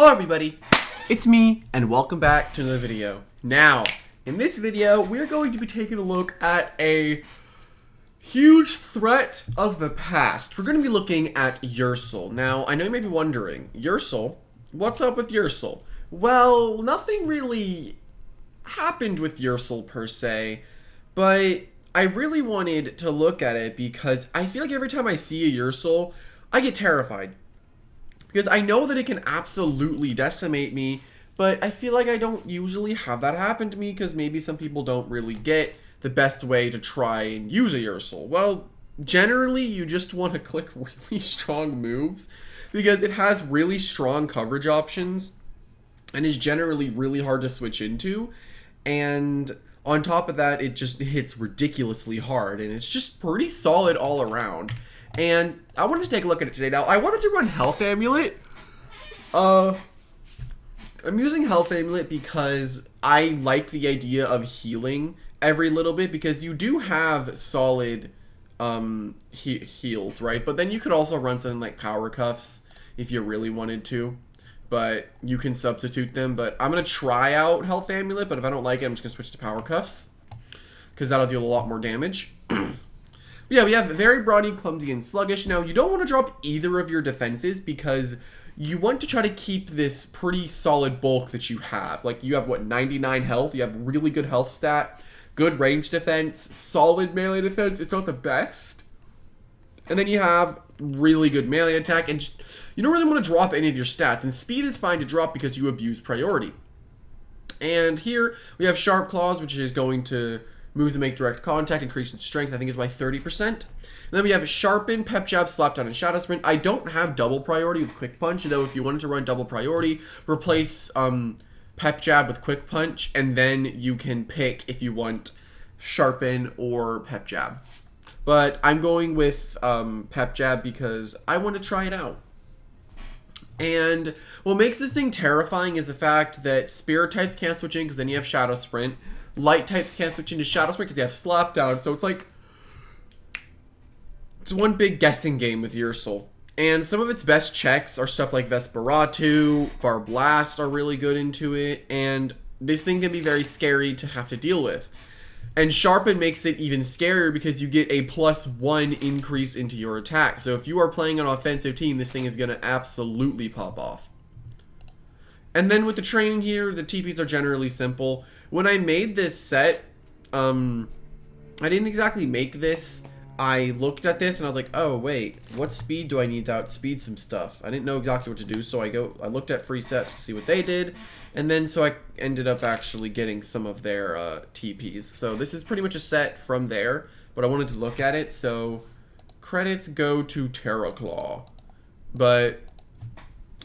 Hello everybody, it's me and welcome back to another video. Now, in this video, we're going to be taking a look at a huge threat of the past. We're going to be looking at Ursoul. Now, I know you may be wondering, Ursoul? What's up with Ursoul? Well, nothing really happened with Ursoul per se, but I really wanted to look at it because I feel like every time I see a Ursoul, I get terrified. Because I know that it can absolutely decimate me, but I feel like I don't usually have that happen to me because maybe some people don't really get the best way to try and use a Ursoul. Well, generally you just want to click really strong moves because it has really strong coverage options and is generally really hard to switch into. And on top of that, it just hits ridiculously hard and it's just pretty solid all around. And I wanted to take a look at it today. Now, I wanted to run Health Amulet. I'm using Health Amulet because I like the idea of healing every little bit because you do have solid heals, right? But then you could also run something like Power Cuffs if you really wanted to. But you can substitute them. But I'm going to try out Health Amulet, but if I don't like it, I'm just going to switch to Power Cuffs because that'll deal a lot more damage. Yeah, we have Very Brawny, Clumsy, and Sluggish. Now, you don't want to drop either of your defenses because you want to try to keep this pretty solid bulk that you have. Like, you have, what, 99 health? You have really good health stat, good range defense, solid melee defense. It's not the best. And then you have really good melee attack, and just, you don't really want to drop any of your stats. And speed is fine to drop because you abuse priority. And here, we have Sharp Claws, which is going to moves that make direct contact, increase in strength, I think is by 30%. And then we have Sharpen, Pep Jab, Slap Down, and Shadow Sprint. I don't have double priority with Quick Punch, though if you wanted to run double priority, replace Pep Jab with Quick Punch, and then you can pick if you want Sharpen or Pep Jab. But I'm going with Pep Jab because I want to try it out. And what makes this thing terrifying is the fact that Spirit types can't switch in because then you have Shadow Sprint. Light types can't switch into Shadow Sprint because they have Slap Down, so it's like it's one big guessing game with Ursoul. And some of its best checks are stuff like Vesperatu, Barblast are really good into it, and this thing can be very scary to have to deal with. And Sharpen makes it even scarier because you get a +1 increase into your attack. So if you are playing an offensive team, this thing is going to absolutely pop off. And then with the training here, the TPs are generally simple. When I made this set, I didn't exactly make this. I looked at this and I was like, oh wait, what speed do I need to outspeed some stuff? I didn't know exactly what to do, so I looked at free sets to see what they did, and then so I ended up actually getting some of their TPs. So this is pretty much a set from there, but I wanted to look at it, so credits go to Terraclaw. But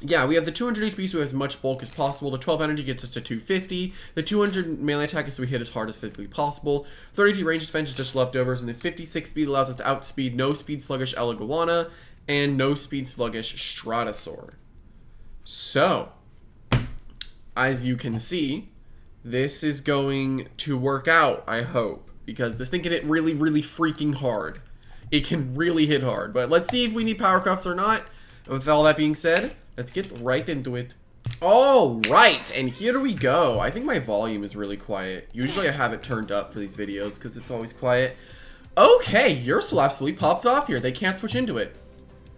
yeah, we have the 200 HP, so as much bulk as possible. The 12 energy gets us to 250. The 200 melee attack is so we hit as hard as physically possible. 32 range defense is just leftovers. And the 56 speed allows us to outspeed no speed sluggish Eleguana and no speed sluggish Stratosaur. So, as you can see, this is going to work out, I hope. Because this thing can hit really, really freaking hard. It can really hit hard. But let's see if we need Power Cuffs or not. With all that being said, let's get right into it. All right, and here we go. I think my volume is really quiet. Usually I have it turned up for these videos because it's always quiet. Okay, Ursoul absolutely pops off here. They can't switch into it.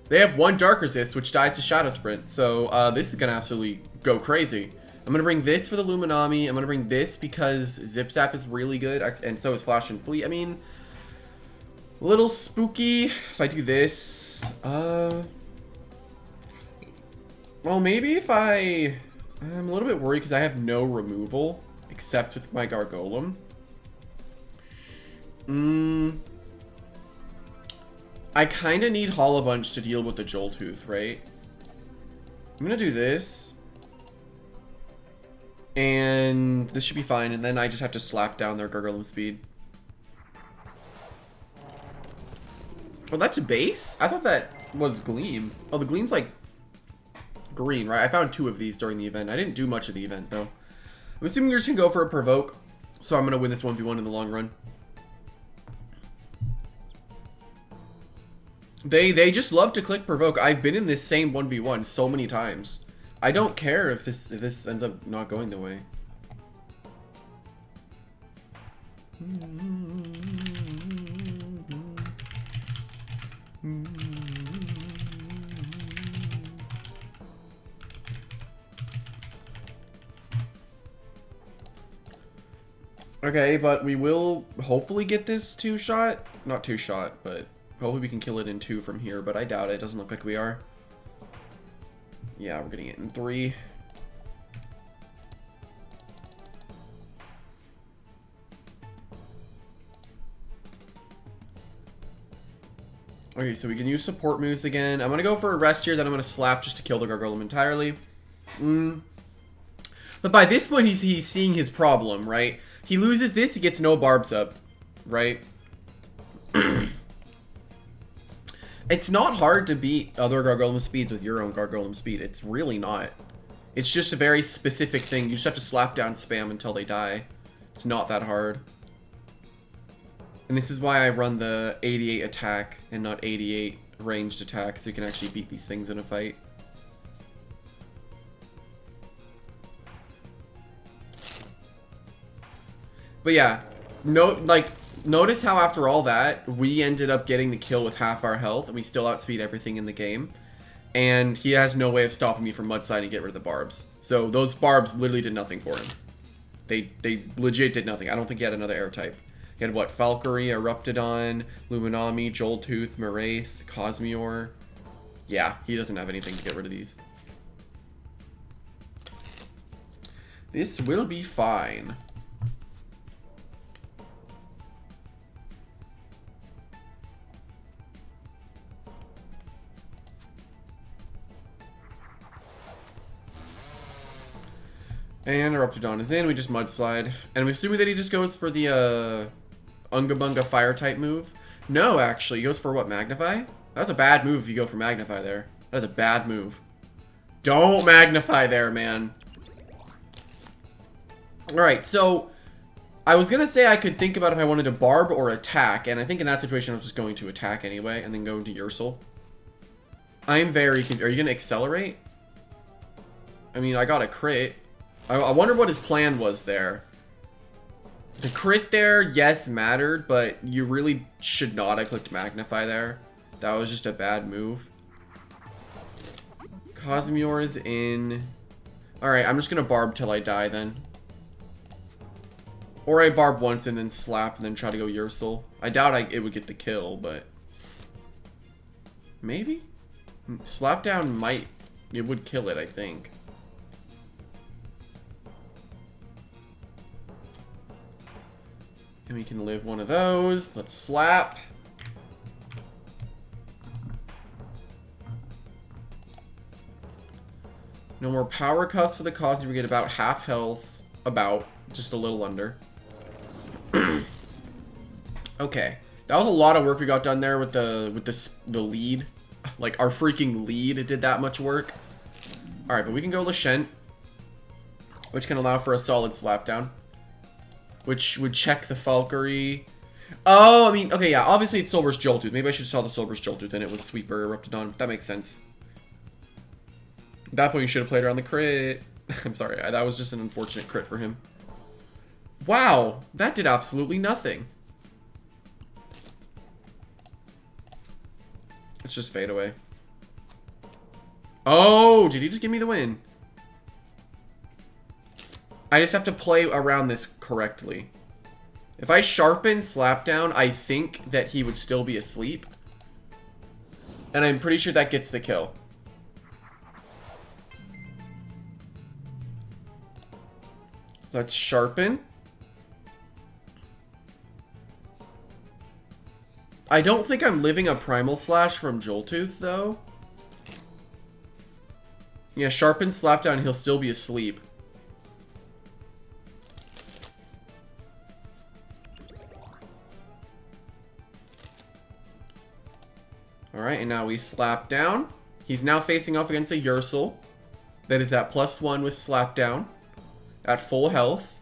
They have one Dark Resist, which dies to Shadow Sprint. So this is going to absolutely go crazy. I'm going to bring this for the Luminami. I'm going to bring this because Zip Zap is really good, and so is Flash and Fleet. I mean, a little spooky if I do this. Well, maybe if I'm a little bit worried because I have no removal except with my Gargolem. I kind of need Hollow Bunch to deal with the Joltooth, right? I'm going to do this. And this should be fine. And then I just have to slap down their Gargolem speed. Oh, that's a base? I thought that was Gleam. Oh, the Gleam's like green, right? I found 2 of these during the event. I didn't do much of the event, though. I'm assuming you're just going to go for a Provoke. So I'm going to win this 1v1 in the long run. They just love to click Provoke. I've been in this same 1v1 so many times. I don't care if this ends up not going the way. Okay, but we will hopefully get this 2-shot. Not 2-shot, but hopefully we can kill it in 2 from here, but I doubt it. Doesn't look like we are. Yeah, we're getting it in 3. Okay, so we can use support moves again. I'm going to go for a rest here, then I'm going to slap just to kill the Gargoylem entirely. But by this point, he's seeing his problem, right? He loses this, he gets no barbs up, right? It's not hard to beat other Gargoylem speeds with your own Gargoylem speed. It's really not. It's just a very specific thing. You just have to slap down spam until they die. It's not that hard. And this is why I run the 88 attack and not 88 ranged attack, so you can actually beat these things in a fight. But yeah, notice how after all that, we ended up getting the kill with half our health, and we still outspeed everything in the game. And he has no way of stopping me from mudsliding to get rid of the barbs. So those barbs literally did nothing for him. They legit did nothing. I don't think he had another air type. He had what? Valkyrie, Eruptodon, Luminami, Joltooth, Moraith, Cosmior. Yeah, he doesn't have anything to get rid of these. This will be fine. And Eruptodon is in, we just mudslide. And I'm assuming that he just goes for the Unga Bunga fire type move. No, actually, he goes for what, Magnify? That's a bad move if you go for Magnify there. That is a bad move. Don't Magnify there, man. Alright, so I was gonna say I could think about if I wanted to barb or attack, and I think in that situation I was just going to attack anyway, and then go into Ursoul. I'm very confused. Are you gonna accelerate? I mean, I got a crit. I wonder what his plan was there. The crit there, yes, mattered, but you really should not have clicked Magnify there. That was just a bad move. Cosmior is in. Alright, I'm just gonna barb till I die then. Or I barb once and then slap and then try to go Ursoul. I doubt it would get the kill, but maybe? Slapdown might, it would kill it, I think. And we can live one of those. Let's slap. No more power cuffs for the Cosmior. We get about half health. About. Just a little under. Okay. That was a lot of work we got done there with the lead. Like, our freaking lead did that much work. Alright, but we can go Lashent, which can allow for a solid slapdown. Which would check the Valkyrie. Oh, I mean, okay, yeah. Obviously, it's Soul Burst Joltooth. Maybe I should have saw the Soul Burst Joltooth and it was Sweeper Eruptodon. That makes sense. At that point, you should have played around the crit. I'm sorry. That was just an unfortunate crit for him. Wow. That did absolutely nothing. Let's just fade away. Oh, did he just give me the win? I just have to play around this correctly. If I sharpen Slapdown, I think that he would still be asleep. And I'm pretty sure that gets the kill. Let's sharpen. I don't think I'm living a Primal Slash from Joltooth, though. Yeah, sharpen Slapdown, he'll still be asleep. Alright, and now we slap down. He's now facing off against a Ursoul. That is at +1 with slap down. At full health.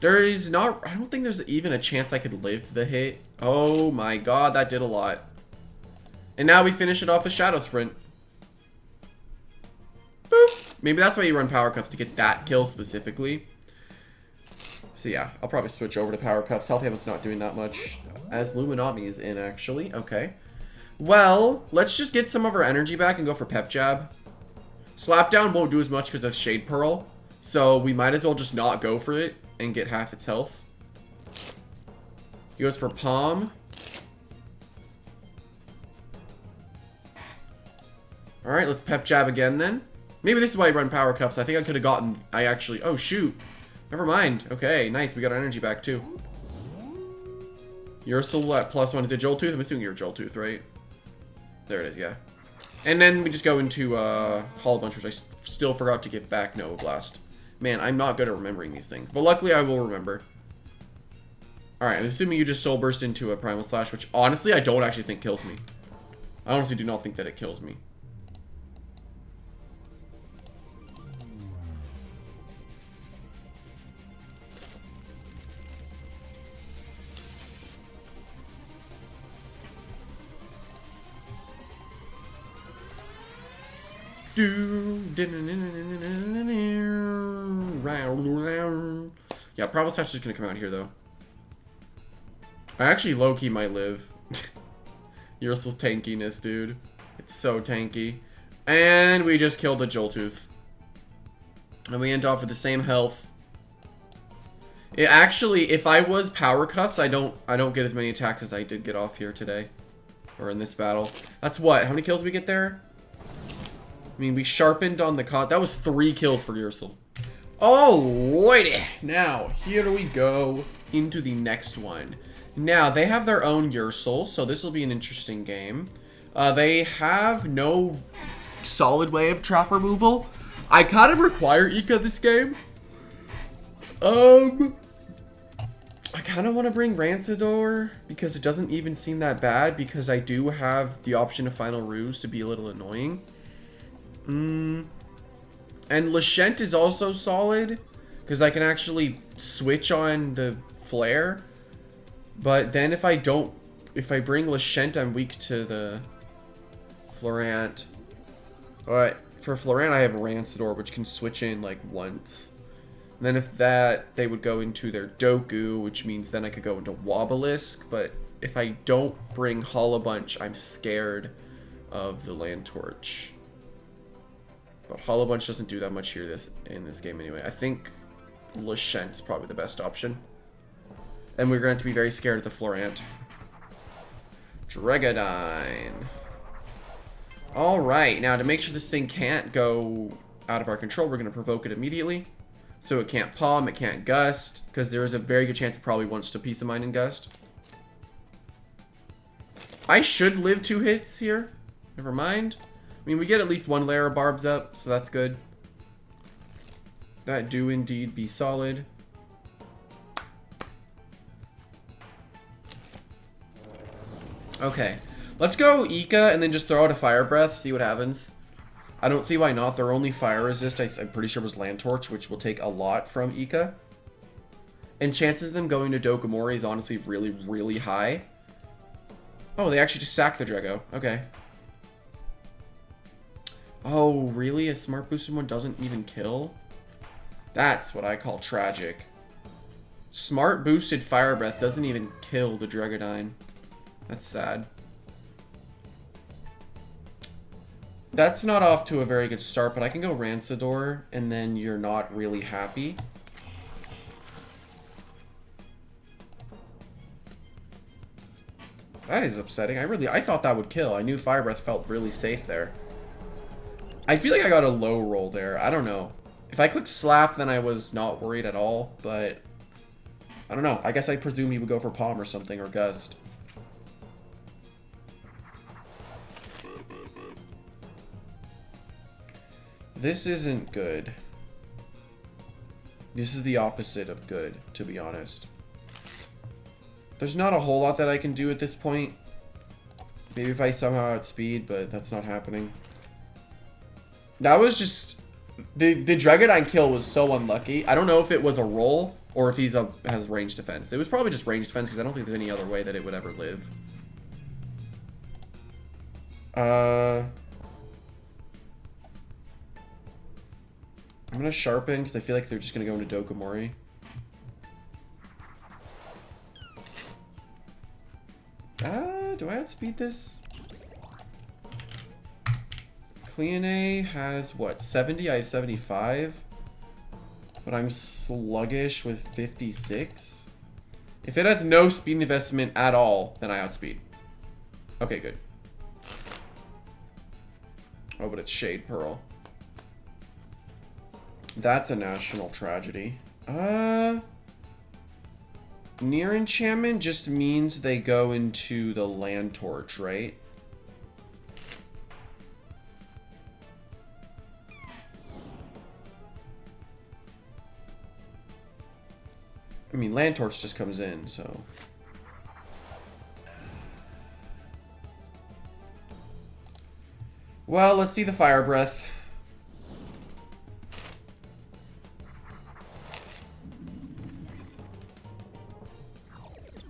There is not... I don't think there's even a chance I could live the hit. Oh my god, that did a lot. And now we finish it off with Shadow Sprint. Boop! Maybe that's why you run Power Cuffs, to get that kill specifically. So yeah, I'll probably switch over to Power Cuffs. Health Habit's not doing that much. As Luminami is in, actually. Okay. Well, let's just get some of our energy back and go for Pep Jab. Slapdown won't do as much because of Shade Pearl. So we might as well just not go for it and get half its health. He goes for Palm. Alright, let's Pep Jab again then. Maybe this is why I run Power Cuffs. I think I could have gotten... Oh, shoot. Never mind. Okay, nice. We got our energy back, too. Ursoul at +1. Is it Joltooth? I'm assuming you're Joltooth, right? There it is, yeah. And then we just go into Hollow Bunch, which I still forgot to give back Nova Blast. Man, I'm not good at remembering these things. But luckily, I will remember. Alright, I'm assuming you just Soul Burst into a Primal Slash, which honestly, I don't actually think kills me. I honestly do not think that it kills me. Yeah, Primal Slash is gonna come out here though. I actually low-key might live. Ursoul's tankiness, dude. It's so tanky. And we just killed the Joltooth. And we end off with the same health. It actually, if I was Power Cuffs, I don't get as many attacks as I did get off here today. Or in this battle. That's what? How many kills we get there? I mean, we sharpened on the that was 3 kills for Ursoul. Alrighty. Now, here we go into the next one. Now, they have their own Ursoul, so this will be an interesting game. They have no solid way of trap removal. I kind of require Ika this game. I kind of want to bring Rancidor because it doesn't even seem that bad because I do have the option of Final Ruse to be a little annoying. And Lashent is also solid because I can actually switch on the Flare. But then if I bring Lashent, I'm weak to the Florant. Alright, for Florant I have Rancidor, which can switch in like once. And then if that, they would go into their Doku, which means then I could go into Wobelisk. But if I don't bring Hollow Bunch, I'm scared of the Land Torch. But Hollow Bunch doesn't do that much here in this game anyway. I think Lashent's probably the best option. And we're going to be very scared of the Florant. Dragodine. Alright, now to make sure this thing can't go out of our control, we're going to provoke it immediately. So it can't Palm, it can't Gust, because there is a very good chance it probably wants to Peace of Mind and Gust. I should live 2 hits here. Never mind. I mean, we get at least 1 layer of barbs up, so that's good. That do indeed be solid. Okay. Let's go Ika and then just throw out a Fire Breath, see what happens. I don't see why not. Their only fire resist, I'm pretty sure, was Land Torch, which will take a lot from Ika. And chances of them going to Dokomori is honestly really, really high. Oh, they actually just sacked the Drago. Okay. Oh, really? A smart boosted one doesn't even kill? That's what I call tragic. Smart boosted Fire Breath doesn't even kill the Dragodine. That's sad. That's not off to a very good start, but I can go Rancidor, and then you're not really happy. That is upsetting. I thought that would kill. I knew Fire Breath felt really safe there. I feel like I got a low roll there. I don't know. If I clicked Slap, then I was not worried at all, but I don't know. I guess I presume he would go for Palm or something, or Gust. This isn't good. This is the opposite of good, to be honest. There's not a whole lot that I can do at this point. Maybe if I somehow outspeed, but that's not happening. That was just... The Dragodine kill was so unlucky. I don't know if it was a roll or if he's has range defense. It was probably just range defense because I don't think there's any other way that it would ever live. I'm gonna sharpen because I feel like they're just gonna go into Dokomori. Do I outspeed this? Cleone has what, 70? I have 75. But I'm sluggish with 56. If it has no speed investment at all, then I outspeed. Okay, good. Oh, but it's Shade Pearl. That's a national tragedy. Near enchantment just means they go into the land torch, right? I mean, land torch just comes in, so. Well, let's see the fire breath.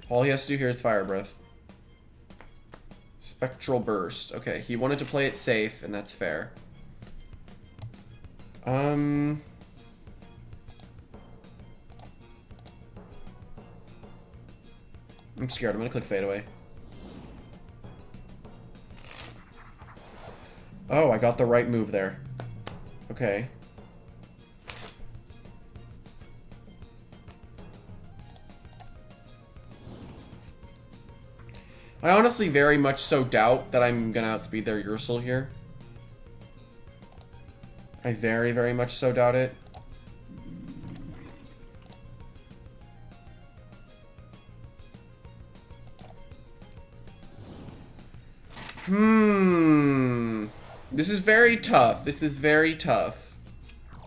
All he has to do here is fire breath. Spectral burst. Okay, he wanted to play it safe, and that's fair. I'm scared. I'm gonna click fade away. Oh, I got the right move there. Okay. I honestly very much so doubt that I'm gonna outspeed their Ursoul here. I very, very much so doubt it. This is very tough. This is very tough.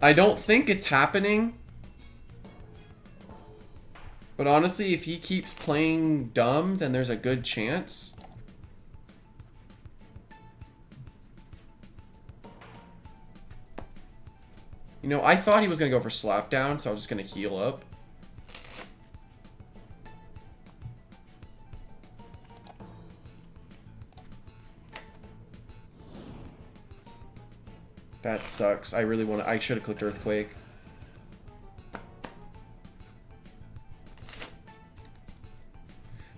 I don't think it's happening. But honestly, if he keeps playing dumb, then there's a good chance. You know, I thought he was going to go for slapdown, so I was just going to heal up. That sucks. I really want to... I should have clicked Earthquake.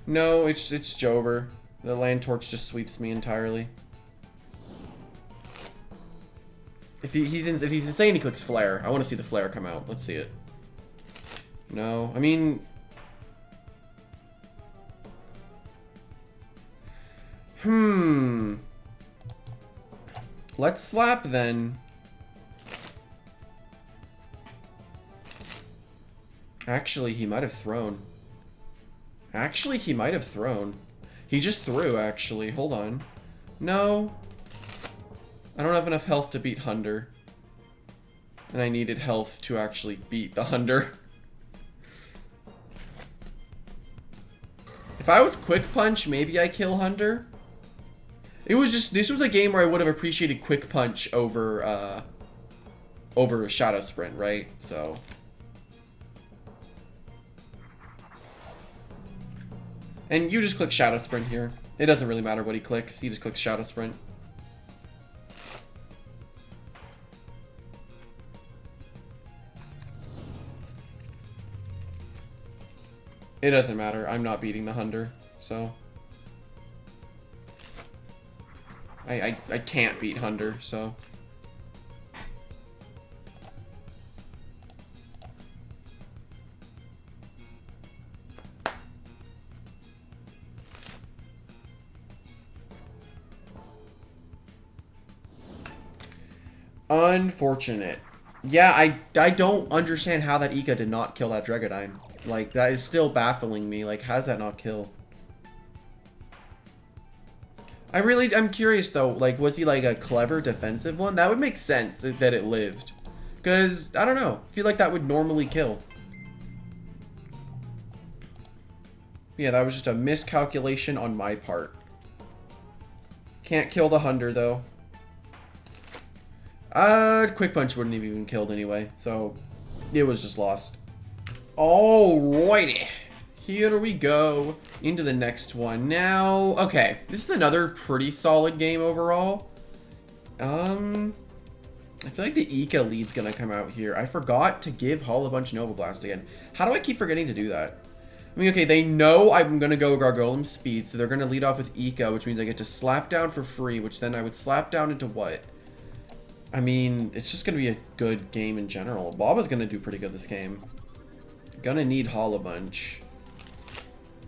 No, it's Jover. The land torch just sweeps me entirely. If he's insane, he clicks flare. I want to see the flare come out. Let's see it. No, I mean, let's slap then. Actually, he might have thrown. He just threw, actually. Hold on. No. I don't have enough health to beat Hunder. And I needed health to actually beat the Hunder. If I was Quick Punch, maybe I kill Hunder. It was just... This was a game where I would have appreciated Quick Punch over, over Shadow Sprint, right? So... And you just click Shadow Sprint here. It doesn't really matter what he clicks. He just clicks Shadow Sprint. It doesn't matter. I'm not beating the Hunder, so... I can't beat Hunder, so... Unfortunate. Yeah, I don't understand how that Ika did not kill that Dregadine. Like, that is still baffling me. Like, how does that not kill? I'm curious though, like, was he like a clever defensive one? That would make sense that it lived. Because, I don't know, I feel like that would normally kill. Yeah, that was just a miscalculation on my part. Can't kill the Hunder though. Quick Punch wouldn't have even killed anyway, so it was just lost. Alrighty. Here we go into the next one. Now, okay, this is another pretty solid game overall. I I feel like the Eeka lead's gonna come out here. I forgot to give Hull a bunch of Nova Blast again. How do I keep forgetting to do that? I mean, okay, they know I'm gonna go Gargolem Speed, so they're gonna lead off with Eeka, which means I get to slap down for free, which then I would slap down into what? I mean, it's just gonna be a good game in general. Baba's gonna do pretty good this game. Gonna need Hull a bunch.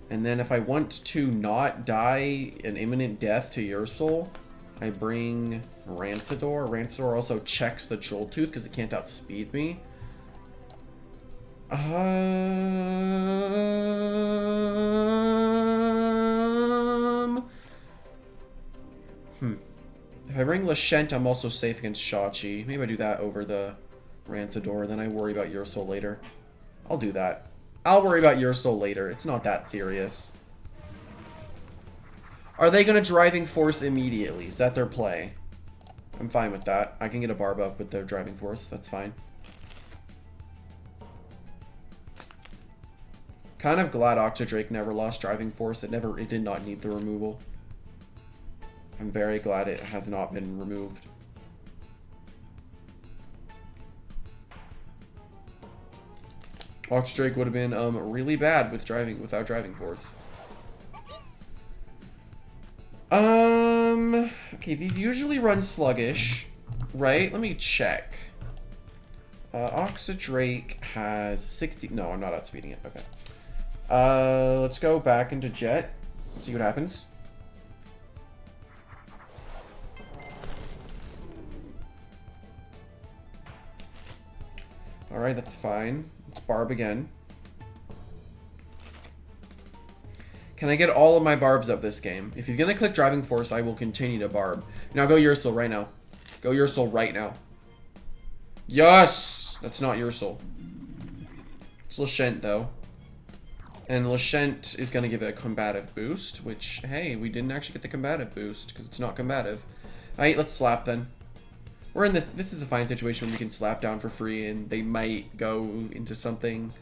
And then if I want to not die an imminent death to Ursoul, I bring Rancidor. Rancidor also checks the Jolt Tooth because it can't outspeed me. If I bring Lashent, I'm also safe against Shachi. Maybe I do that over the Rancidor, then I worry about Ursoul later. I'll do that. I'll worry about Ursoul later. It's not that serious. Are they going to Driving Force immediately? Is that their play? I'm fine with that. I can get a Barb up with their Driving Force. That's fine. Kind of glad Octodrake never lost Driving Force. It did not need the removal. I'm very glad it has not been removed. Octodrake would have been really bad without Driving Force. Okay, these usually run sluggish, right? Let me check. Octodrake has 60. No, I'm not outspeeding it. Okay. Let's go back into Jet. See what happens. Alright, that's fine. Let's Barb again. Can I get all of my Barbs up this game? If he's gonna click Driving Force, I will continue to Barb. Now go Ursoul right now. Go Ursoul right now. Yes! That's not Ursoul. It's Lashent, though. And Lashent is gonna give it a combative boost, which, hey, we didn't actually get the combative boost, because it's not combative. Alright, let's slap then. We're in this is a fine situation where we can slap down for free, and they might go into something.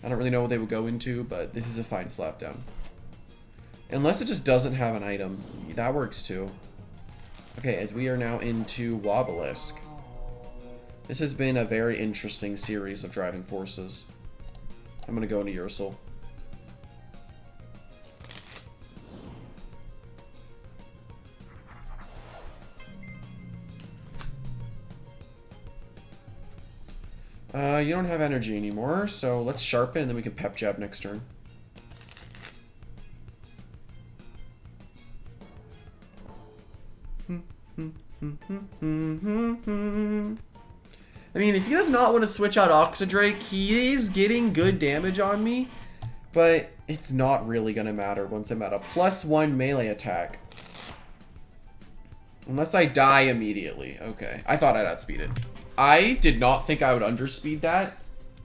I don't really know what they would go into, but this is a fine slap down. Unless it just doesn't have an item. That works too. Okay, as we are now into Wobelisk. This has been a very interesting series of Driving Forces. I'm gonna go into Ursoul. You don't have energy anymore, so let's sharpen and then we can pep jab next turn. I mean, if he does not want to switch out Octodrake, he is getting good damage on me, but it's not really going to matter once I'm at a +1 melee attack. Unless I die immediately. Okay. I thought I'd outspeed it. I did not think I would underspeed that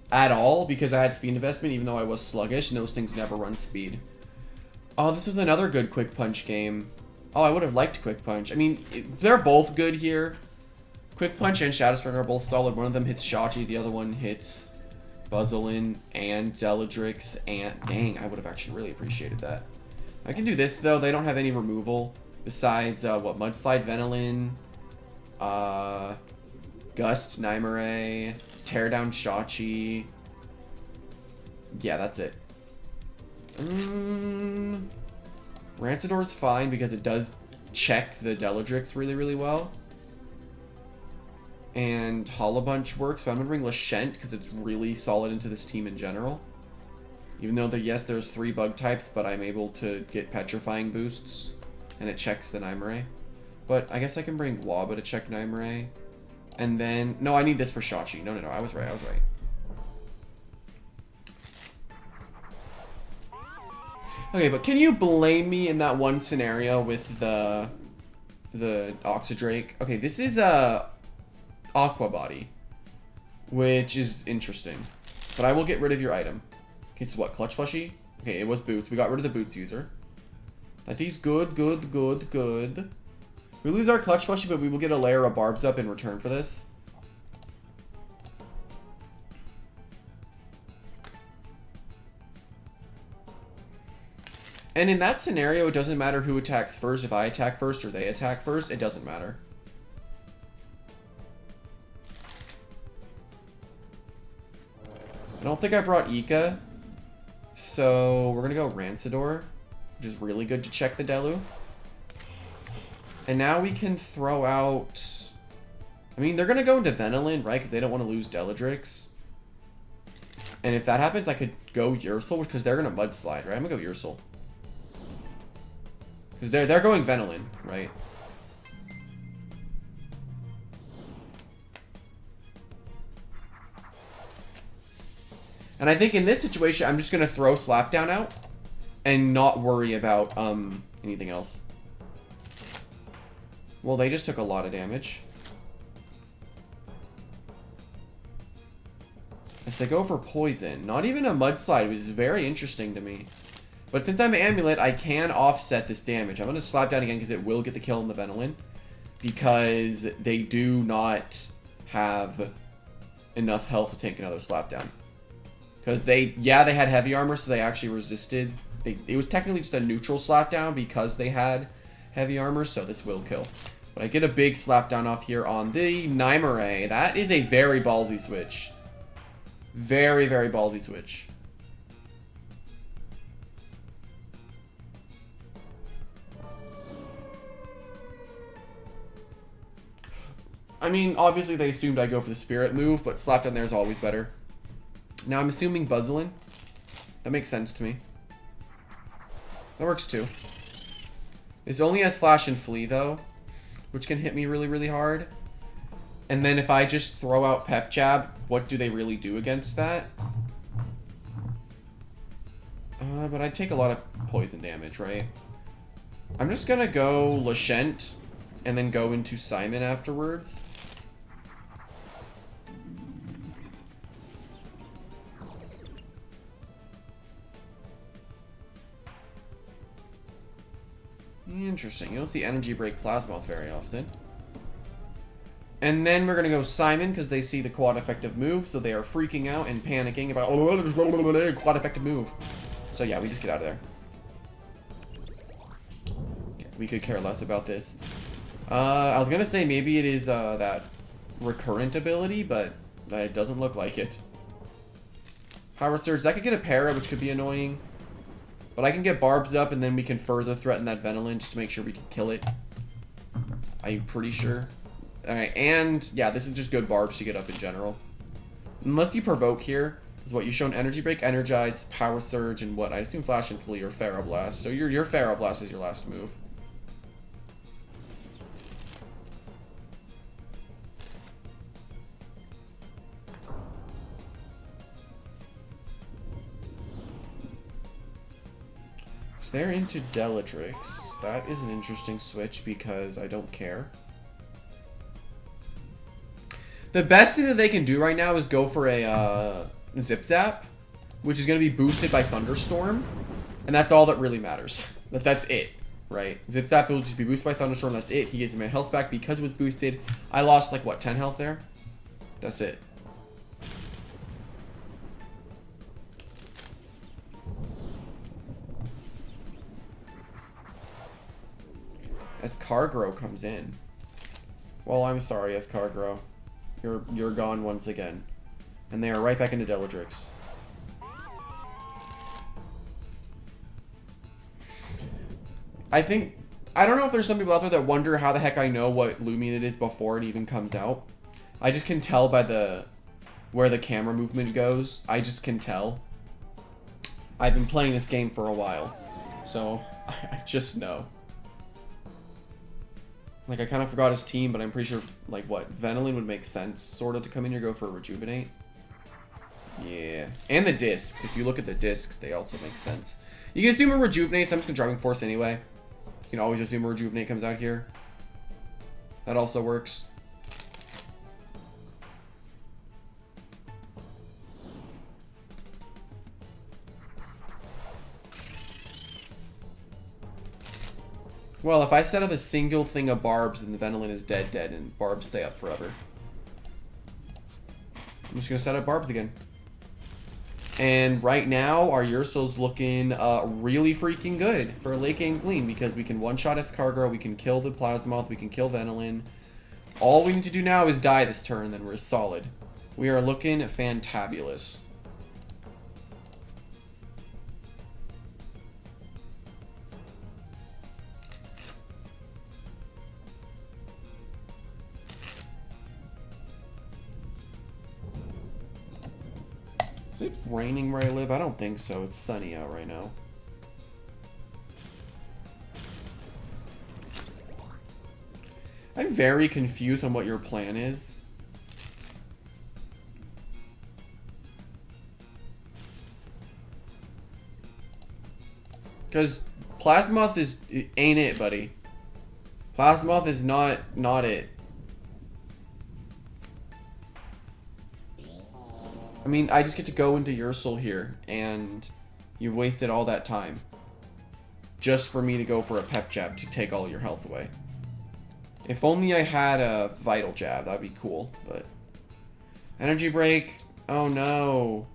at all because I had speed investment even though I was sluggish and those things never run speed. Oh, this is another good Quick Punch game. Oh, I would have liked Quick Punch. I mean, they're both good here. Quick Punch and Shadow Springer are both solid. One of them hits Shachi, the other one hits Buzzolin and Deladrix, and dang, I would have actually really appreciated that. I can do this though. They don't have any removal besides what, Mudslide Venilin, Gust Nymare, Tear Down Shachi. Yeah, that's it. Rancidor's fine because it does check the Deladrix really, really well. And Holobunch works, but I'm going to bring Lashent because it's really solid into this team in general. Even though, yes, there's 3 bug types, but I'm able to get Petrifying boosts, and it checks the Nymare. But I guess I can bring Waba to check Nymare. And then... No, I need this for Shachi. No, I was right, Okay, but can you blame me in that one scenario with the Octodrake? Okay, this is Aqua Body, which is interesting. But I will get rid of your item. Okay, so what? Clutch Plushie? Okay, it was Boots. We got rid of the Boots user. That is good. We lose our Clutch Plushie, but we will get a layer of Barbs up in return for this. And in that scenario, it doesn't matter who attacks first. If I attack first or they attack first, it doesn't matter. don't think I brought Ika. So we're going to go Rancidor, which is really good to check the Delu. And now we can throw out... I mean, they're going to go into Venilin, right? Because they don't want to lose Deladrix. And if that happens, I could go Ursoul, because they're going to Mudslide, right? I'm going to go Ursoul. Because they're going Venilin, right? And I think in this situation, I'm just going to throw Slapdown out and not worry about anything else. Well, they just took a lot of damage. If they go for poison, not even a Mudslide, which is very interesting to me. But since I'm an Amulet, I can offset this damage. I'm going to slap down again because it will get the kill in the Venilin. Because they do not have enough health to take another slap down. Because they had heavy armor, so they actually resisted. It was technically just a neutral slap down because they had heavy armor, so this will kill. But I get a big slap down off here on the Nymare. That is a very ballsy switch. Very, very ballsy switch. I mean, obviously they assumed I go for the spirit move, but slap down there is always better. Now I'm assuming Buzzlin. That makes sense to me. That works too. This only has Flash and Flee though, which can hit me really, really hard. And then if I just throw out Pep Jab, what do they really do against that? But I take a lot of poison damage, right? I'm just gonna go Lashent and then go into Simon afterwards. Interesting. You don't see Energy Break Plasmoth very often. And then we're going to go Simon because they see the quad effective move, so they are freaking out and panicking about quad effective move. So yeah, we just get out of there. Okay, we could care less about this. I was going to say maybe it is that recurrent ability, but it doesn't look like it. Power Surge, that could get a para, which could be annoying. But I can get Barbs up, and then we can further threaten that Venilin just to make sure we can kill it. I'm pretty sure. Alright, and yeah, this is just good Barbs to get up in general. Unless you provoke here, is what you shown Energy Break, Energize, Power Surge, and what? I assume Flash and Flee or Pharaoh Blast. So your Pharaoh Blast is your last move. So they're into Deladrix. That is an interesting switch because I don't care. The best thing that they can do right now is go for a Zip Zap, which is going to be boosted by Thunderstorm. And that's all that really matters. That's it, right? Zip Zap will just be boosted by Thunderstorm. That's it. He gives me my health back because it was boosted. I lost, like, what, 10 health there? That's it. As Cargro comes in. Well, I'm sorry, as Cargro. You're gone once again. And they are right back into Deladrix. I don't know if there's some people out there that wonder how the heck I know what Loomian it is before it even comes out. I just can tell by where the camera movement goes. I just can tell. I've been playing this game for a while. So, I just know. Like, I kind of forgot his team, but I'm pretty sure, like, what? Venilin would make sense, sort of, to come in here, go for a Rejuvenate. Yeah. And the discs. If you look at the discs, they also make sense. You can assume a Rejuvenate, so I'm just going to Driving Force anyway. You can always assume a Rejuvenate comes out here. That also works. Well, if I set up a single thing of Barbs, then the Venilin is dead, and Barbs stay up forever. I'm just going to set up Barbs again. And right now, our Ursoul's looking really freaking good for a late game Gleam, because we can one-shot Escargo, we can kill the Plasmoth, we can kill Venilin. All we need to do now is die this turn, then we're solid. We are looking fantabulous. Is it raining where I live? I don't think so. It's sunny out right now. I'm very confused on what your plan is. Because Plasmoth ain't it, buddy. Plasmoth is not it. I mean, I just get to go into Ursoul here, and you've wasted all that time. Just for me to go for a pep jab to take all your health away. If only I had a vital jab, that'd be cool, but... Energy break. Oh no.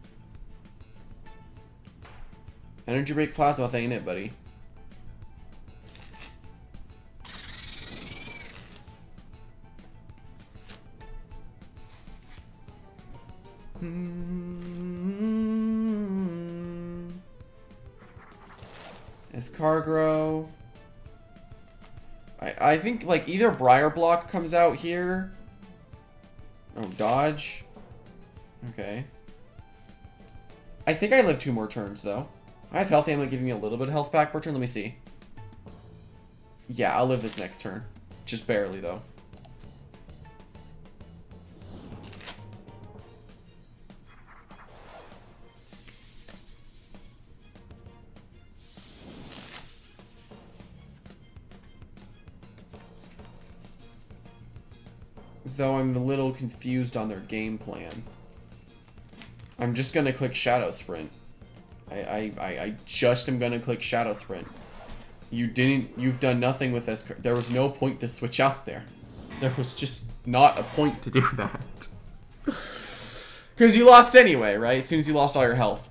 Energy break Plasmoth ain't it, buddy. Escargro. I think like either Briar Block comes out here. Oh, dodge. Okay. I think I live 2 more turns though. I have healthy amulet giving me a little bit of health back per turn. Let me see. Yeah, I'll live this next turn. Just barely though. Though I'm a little confused on their game plan. I'm just gonna click Shadow Sprint. I just am gonna click Shadow Sprint. You've done nothing with this. There was no point to switch out there. There was just not a point to do that. Because you lost anyway, right? As soon as you lost all your health.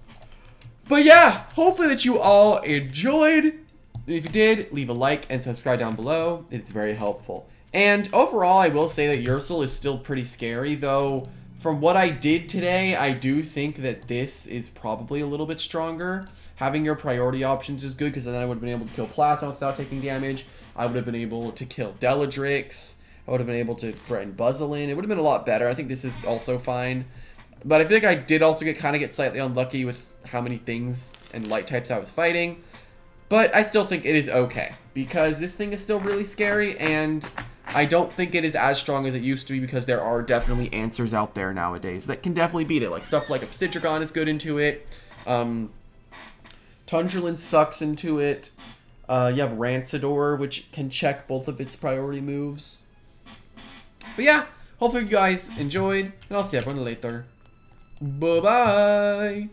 But yeah, hopefully that you all enjoyed. If you did, leave a like and subscribe down below. It's very helpful. And overall, I will say that Ursoul is still pretty scary, though from what I did today, I do think that this is probably a little bit stronger. Having your priority options is good, because then I would have been able to kill Plasma without taking damage. I would have been able to kill Deladrix. I would have been able to threaten Buzzolin. It would have been a lot better. I think this is also fine. But I feel like I did also get slightly unlucky with how many things and light types I was fighting. But I still think it is okay, because this thing is still really scary, and I don't think it is as strong as it used to be, because there are definitely answers out there nowadays that can definitely beat it. Like stuff like Obsidian is good into it. Tundrelin sucks into it. You have Rancidor, which can check both of its priority moves. But yeah, hopefully you guys enjoyed, and I'll see everyone later. Bye-bye!